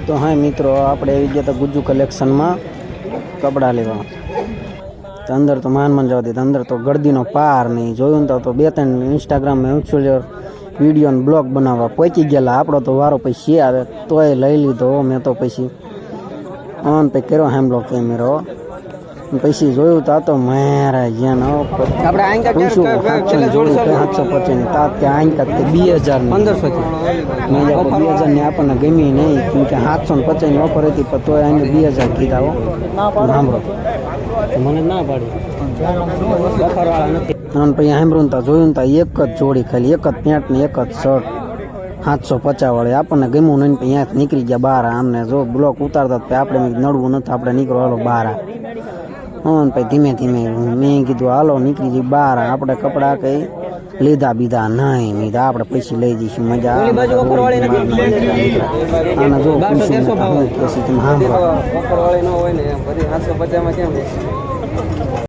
તો હા મિત્રો, આપણે આવી ગયા હતા ગુજ્જુ કલેક્શનમાં કપડાં લેવા. તો અંદર તો માન જવા દે, અંદર તો ગળદીનો પાર નહીં. જોયું ને તો 2-3 ઇન્સ્ટાગ્રામમાં ઇન્ફ્લુએન્સર વિડીયો ને બ્લોગ બનાવવા પહોંચી ગયેલા. આપણો તો વારો પછી આવે તોય લઈ લીધો મેં તો. પછી ઓન પછી કર્યો હેમલો કેમેરો. પછી જોયું તો મારા જ્યાં આપણે આંકા 750 ની તાત કે આંકા 2000 1500 મેં 2000 ની આપણને ગમી નહીં, કેમ કે 750 ની ઓફર હતી. પણ તોય આને 2000 કીધા. સાંભળો, મને ના પાડી ઓફર વાળા નથી. અને પછી સાંભળું તા જોયું તા એક જ જોડી, ખાલી એક જ પેન્ટ ને એક જ શર્ટ 750 વાળી. આપણને ગમ્યું નહીં. પછી અહીંયા નીકળી ગયા બહાર. આમને જો બ્લોક ઉતારતા આપણે નડવું નથી, આપણે નીકળો હાલો બહાર. હા, પછી ધીમે ધીમે મેં કીધું હાલો નીકળી જઈ બહાર. આપણે કપડાં કઈ લીધા બીધા નહીં. આપણે પછી લઈ જઈશું. મજા આના જો